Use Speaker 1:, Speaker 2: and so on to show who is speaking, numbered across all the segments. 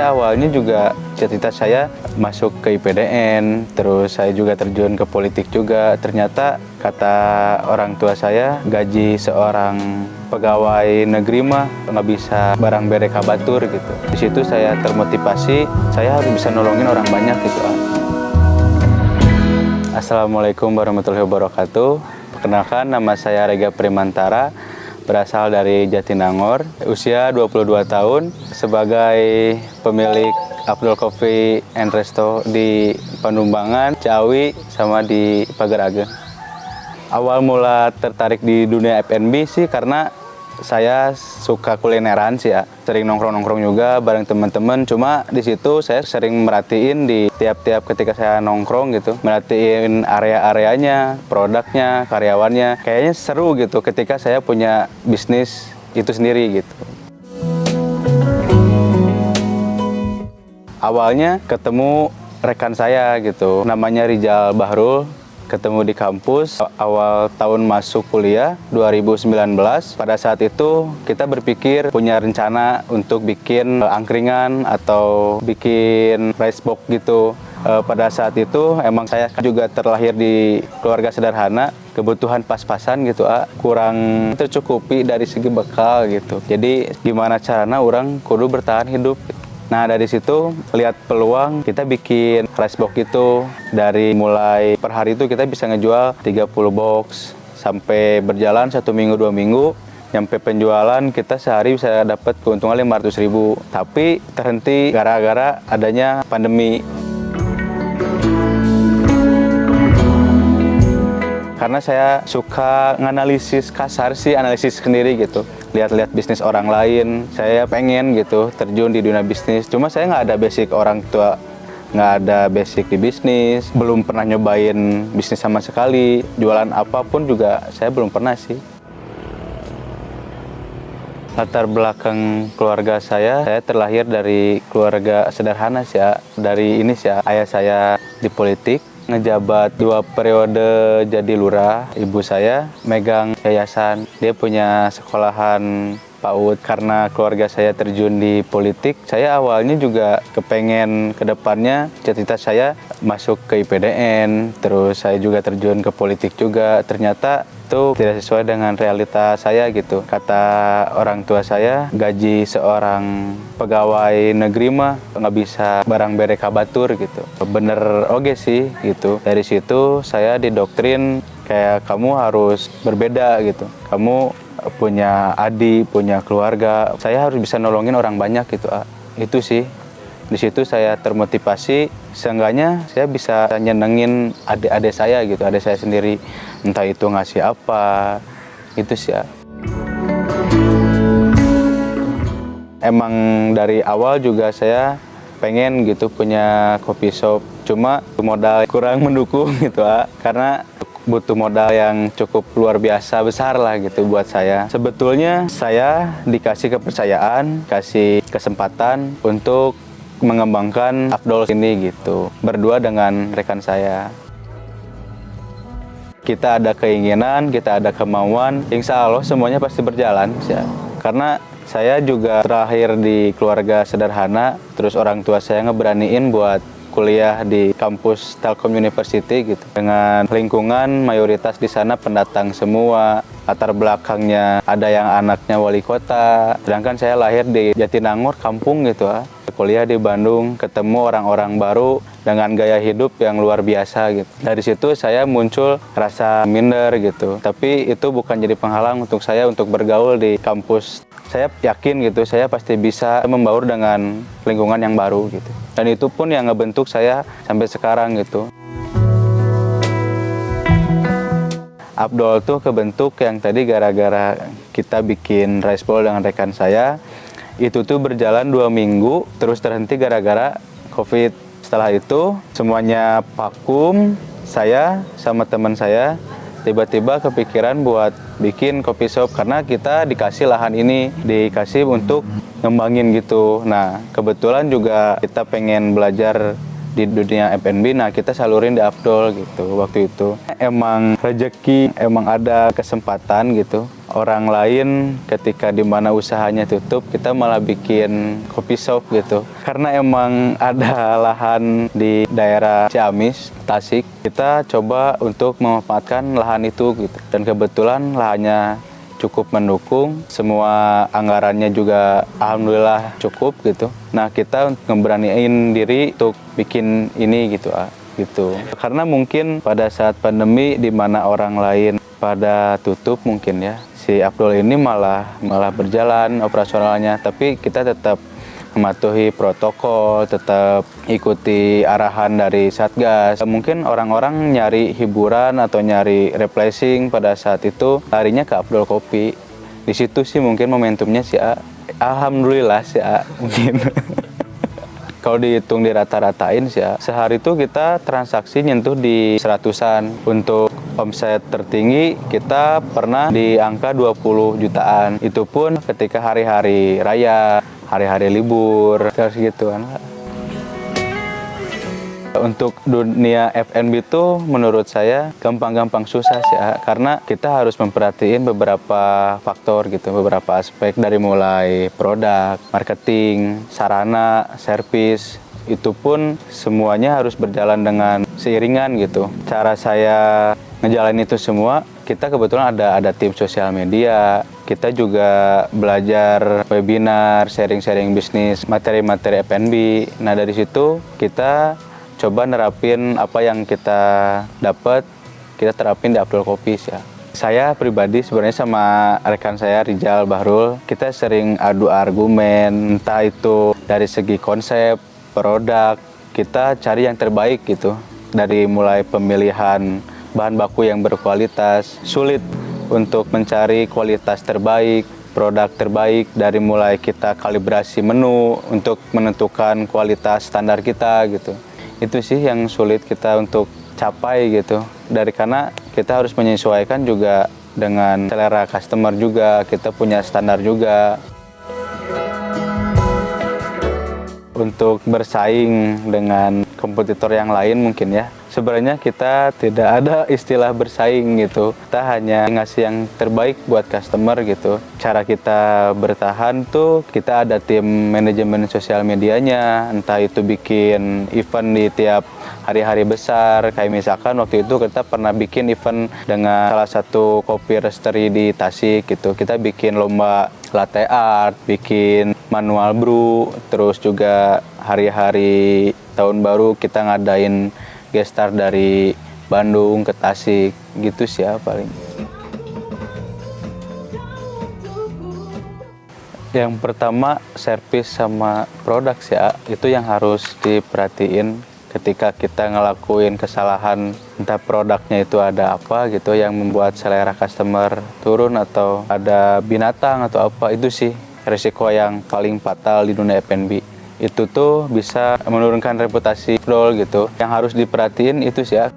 Speaker 1: Saya awalnya juga cita-cita saya masuk ke IPDN, terus saya juga terjun ke politik juga. Ternyata kata orang tua saya, gaji seorang pegawai negeri mah nggak bisa barang bere kabatur gitu. Di situ saya termotivasi, saya harus bisa nolongin orang banyak gitu. Assalamualaikum warahmatullahi wabarakatuh. Perkenalkan, nama saya Rega Primantara, berasal dari Jatinangor, usia 22 tahun, sebagai pemilik Abdul Coffee and Resto di Panumbangan, Ciawi, sama di Pagerage. Awal mula tertarik di dunia F&B sih karena saya suka kulineran sih ya. Sering nongkrong-nongkrong juga bareng teman-teman. Cuma di situ saya sering merhatiin di tiap-tiap ketika saya nongkrong gitu, merhatiin area-areanya, produknya, karyawannya. Kayaknya seru gitu ketika saya punya bisnis itu sendiri gitu. Awalnya ketemu rekan saya gitu, namanya Rizal Bahrul. Ketemu di kampus awal tahun masuk kuliah 2019. Pada saat itu kita berpikir punya rencana untuk bikin angkringan atau bikin rice box gitu. Pada saat itu emang saya juga terlahir di keluarga sederhana, kebutuhan pas-pasan gitu, kurang tercukupi dari segi bekal gitu. Jadi gimana caranya orang kudu bertahan hidup. Nah, dari situ lihat peluang, kita bikin rice box itu. Dari mulai per hari itu kita bisa ngejual 30 box sampai berjalan 1 minggu 2 minggu. Nyampe penjualan kita sehari bisa dapat keuntungan 500.000. Tapi terhenti gara-gara adanya pandemi. Karena saya suka nganalisis kasar sih, analisis sendiri gitu. Lihat-lihat bisnis orang lain, saya pengen gitu terjun di dunia bisnis. Cuma saya nggak ada basic orang tua, nggak ada basic di bisnis, belum pernah nyobain bisnis sama sekali. Jualan apapun juga saya belum pernah sih. Latar belakang keluarga saya terlahir dari keluarga sederhana sih ya. Dari ini sih ya, ayah saya di politik, ngejabat 2 periode jadi lurah. Ibu saya megang yayasan, dia punya sekolahan PAUD. Karena keluarga saya terjun di politik, saya awalnya juga kepengen ke depannya, cita-cita saya masuk ke IPDN, terus saya juga terjun ke politik juga. Ternyata itu tidak sesuai dengan realita saya gitu. Kata orang tua saya, gaji seorang pegawai negeri mah nggak bisa barang bere kabatur gitu. Bener oke sih gitu. Dari situ saya didoktrin kayak kamu harus berbeda gitu. Kamu punya adik, punya keluarga. Saya harus bisa nolongin orang banyak gitu. Itu sih. Di situ saya termotivasi, seenggaknya saya bisa nyenengin adik-adik saya gitu, adik saya sendiri. Entah itu ngasih apa, itu sih ya. Emang dari awal juga saya pengen gitu punya coffee shop. Cuma modal kurang mendukung gitu, karena butuh modal yang cukup luar biasa besar lah gitu buat saya. Sebetulnya saya dikasih kepercayaan, kasih kesempatan untuk mengembangkan Abdul ini gitu, berdua dengan rekan saya. Kita ada keinginan, kita ada kemauan, insya Allah semuanya pasti berjalan ya. Karena saya juga terakhir di keluarga sederhana, terus orang tua saya ngeberaniin buat kuliah di kampus Telkom University gitu. Dengan lingkungan mayoritas di sana pendatang semua, latar belakangnya ada yang anaknya wali kota. Sedangkan saya lahir di Jatinangor, kampung gitu. Kuliah di Bandung, ketemu orang-orang baru dengan gaya hidup yang luar biasa gitu. Dari situ saya muncul rasa minder gitu. Tapi itu bukan jadi penghalang untuk saya untuk bergaul di kampus. Saya yakin gitu, saya pasti bisa membaur dengan lingkungan yang baru gitu. Dan itu pun yang ngebentuk saya sampai sekarang gitu. Abdul tuh kebentuk yang tadi gara-gara kita bikin rice bowl dengan rekan saya. Itu tuh berjalan 2 minggu, terus terhenti gara-gara COVID. Setelah itu semuanya vakum, saya sama teman saya tiba-tiba kepikiran buat bikin coffee shop karena kita dikasih lahan ini, dikasih untuk ngembangin gitu. Nah, kebetulan juga kita pengen belajar di dunia F&B, nah kita salurin di Abdul gitu waktu itu. Emang rezeki, emang ada kesempatan gitu. orang lain ketika dimana usahanya tutup, kita malah bikin kopi shop gitu. Karena emang ada lahan di daerah Ciamis, Tasik, kita coba untuk memanfaatkan lahan itu gitu. Dan kebetulan lahannya cukup mendukung, semua anggarannya juga alhamdulillah cukup gitu. Nah, kita ngeberaniin diri untuk bikin ini gitu. Karena mungkin pada saat pandemi di mana orang lain pada tutup mungkin ya, si Abdul ini malah berjalan operasionalnya, tapi kita tetap mematuhi protokol, tetap ikuti arahan dari Satgas. Mungkin orang-orang nyari hiburan atau nyari refreshing pada saat itu larinya ke Abdul Kopi. Di situ sih mungkin momentumnya sih, alhamdulillah sih mungkin. Kalau dihitung dirata-ratain sih, sehari itu kita transaksi nyentuh di 100-an. Untuk omset tertinggi kita pernah di angka 20 jutaan. Itu pun ketika hari-hari raya, hari-hari libur, harus gitu kan. Untuk dunia F&B itu menurut saya gampang-gampang susah sih, karena kita harus memperhatiin beberapa faktor gitu, beberapa aspek dari mulai produk, marketing, sarana, servis, itu pun semuanya harus berjalan dengan seiringan gitu. Cara saya ngejalanin itu semua, kita kebetulan ada tim sosial media, kita juga belajar webinar, sharing-sharing bisnis, materi-materi F&B. Nah dari situ kita coba nerapin apa yang kita dapat, kita terapin di Abdul Kopi ya. Saya pribadi sebenarnya sama rekan saya Rizal Bahrul, kita sering adu argumen, entah itu dari segi konsep, produk, kita cari yang terbaik gitu. Dari mulai pemilihan bahan baku yang berkualitas, sulit untuk mencari kualitas terbaik, produk terbaik, dari mulai kita kalibrasi menu untuk menentukan kualitas standar kita gitu. Itu sih yang sulit kita untuk capai gitu. Karena kita harus menyesuaikan juga dengan selera customer juga, kita punya standar juga. Untuk bersaing dengan kompetitor yang lain mungkin ya, sebenarnya kita tidak ada istilah bersaing gitu. Kita hanya ngasih yang terbaik buat customer gitu. Cara kita bertahan tuh, kita ada tim manajemen sosial medianya, entah itu bikin event di tiap hari-hari besar. Kayak misalkan waktu itu kita pernah bikin event dengan salah satu kopi roastery di Tasik gitu. Kita bikin lomba latte art, bikin manual brew, terus juga hari-hari tahun baru kita ngadain guest star dari Bandung ke Tasik, gitu sih ya paling. Yang pertama, servis sama produk sih ya, itu yang harus diperhatiin ketika kita ngelakuin kesalahan, entah produknya itu ada apa gitu yang membuat selera customer turun atau ada binatang atau apa, itu sih risiko yang paling fatal di dunia F&B. Itu tuh bisa menurunkan reputasi Abdul gitu. Yang harus diperhatiin itu sih ya.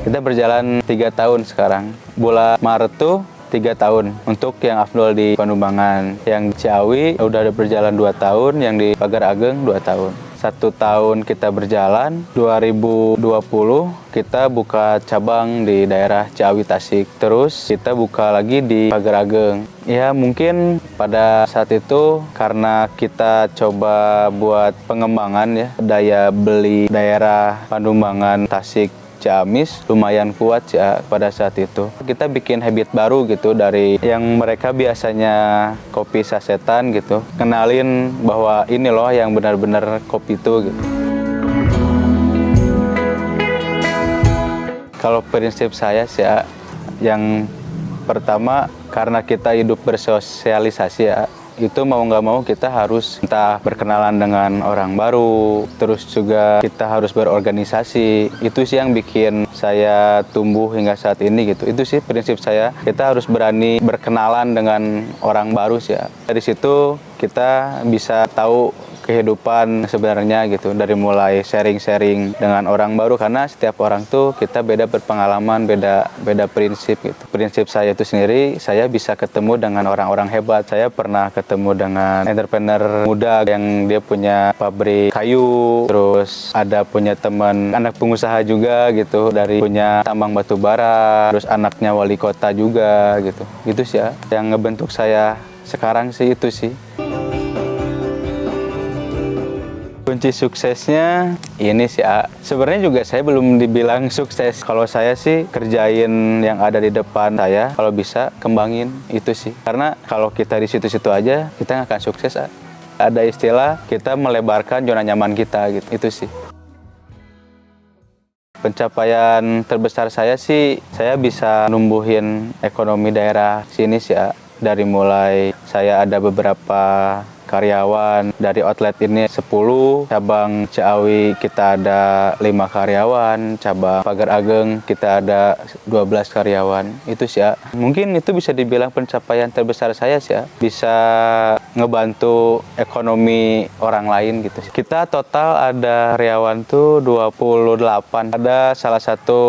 Speaker 1: Kita berjalan 3 tahun sekarang. Bulan Maret tuh 3 tahun untuk yang Afdol di Panumbangan. Yang di Ciawi udah ada berjalan 2 tahun, yang di Pagar Ageng 2 tahun. 1 tahun kita berjalan, 2020 kita buka cabang di daerah Ciawi Tasik. Terus kita buka lagi di Pagar Ageng. Ya mungkin pada saat itu karena kita coba buat pengembangan ya, daya beli daerah Panumbangan Tasik Ciamis lumayan kuat ya pada saat itu. Kita bikin habit baru gitu dari yang mereka biasanya kopi sasetan gitu. Kenalin bahwa ini loh yang benar-benar kopi itu gitu. Kalau prinsip saya sih ya, yang pertama karena kita hidup bersosialisasi ya, itu mau nggak mau kita harus entah berkenalan dengan orang baru, terus juga kita harus berorganisasi. Itu sih yang bikin saya tumbuh hingga saat ini gitu. Itu sih prinsip saya, kita harus berani berkenalan dengan orang baru sih ya. Dari situ kita bisa tahu kehidupan sebenarnya gitu, dari mulai sharing-sharing dengan orang baru, karena setiap orang tuh kita beda berpengalaman, beda prinsip gitu. Prinsip saya itu sendiri, saya bisa ketemu dengan orang-orang hebat. Saya pernah ketemu dengan entrepreneur muda yang dia punya pabrik kayu, terus ada punya teman anak pengusaha juga gitu, dari punya tambang batu bara, terus anaknya wali kota juga gitu. Gitu sih ya, yang ngebentuk saya sekarang sih itu sih. Kunci suksesnya ini sih, sebenarnya juga saya belum dibilang sukses. Kalau saya sih kerjain yang ada di depan saya, kalau bisa kembangin itu sih. Karena kalau kita di situ-situ aja, kita nggak akan sukses. Ada istilah kita melebarkan zona nyaman kita gitu, itu sih. Pencapaian terbesar saya sih, saya bisa numbuhin ekonomi daerah sini sih ya. Dari mulai saya ada beberapa karyawan, dari outlet ini 10, cabang Ciawi kita ada 5 karyawan, cabang Pagar Ageng kita ada 12 karyawan. Itu sih ya. Mungkin itu bisa dibilang pencapaian terbesar saya sih ya. Bisa ngebantu ekonomi orang lain gitu. Kita total ada karyawan tuh 28. Ada salah satu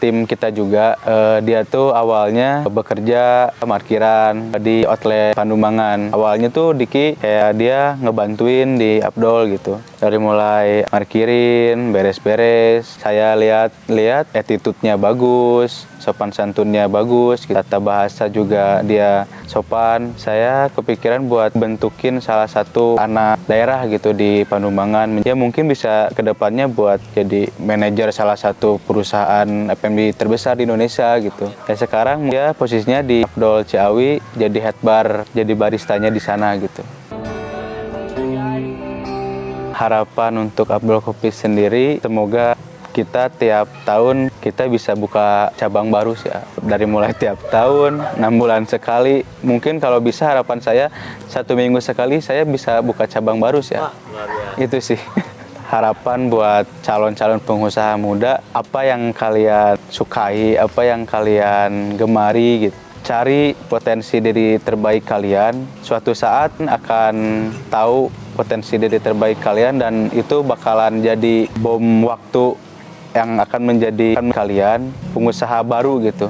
Speaker 1: tim kita juga, dia tuh awalnya bekerja parkiran di outlet Pandumangan. Awalnya tuh Diki kayak dia ngebantuin di Abdol gitu. Dari mulai parkirin, beres-beres, saya lihat attitude-nya bagus, sopan santunnya bagus, tata bahasa juga dia sopan. Saya kepikiran buat bentukin salah satu anak daerah gitu di Pandumangan. Ya mungkin bisa kedepannya buat jadi manajer salah satu perusahaan F&B terbesar di Indonesia gitu. Ya sekarang dia posisinya di Abdol Ciawi, jadi head bar, jadi baristanya di sana gitu. Harapan untuk Abdol Kopi sendiri, semoga kita tiap tahun kita bisa buka cabang baru sih ya. Dari mulai tiap tahun, 6 bulan sekali. Mungkin kalau bisa harapan saya 1 minggu sekali saya bisa buka cabang baru sih ya. Itu sih. Harapan buat calon-calon pengusaha muda, apa yang kalian sukai, apa yang kalian gemari gitu. Cari potensi diri terbaik kalian, suatu saat akan tahu potensi diri terbaik kalian, dan itu bakalan jadi bom waktu yang akan menjadikan kalian pengusaha baru gitu.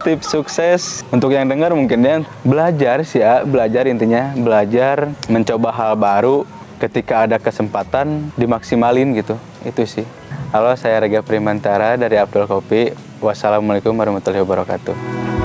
Speaker 1: Tips sukses untuk yang dengar mungkin ya, belajar sih ya, belajar intinya, belajar mencoba hal baru, ketika ada kesempatan dimaksimalin gitu, itu sih. Halo, saya Rega Primantara dari Abdol Kopi. Wassalamualaikum warahmatullahi wabarakatuh.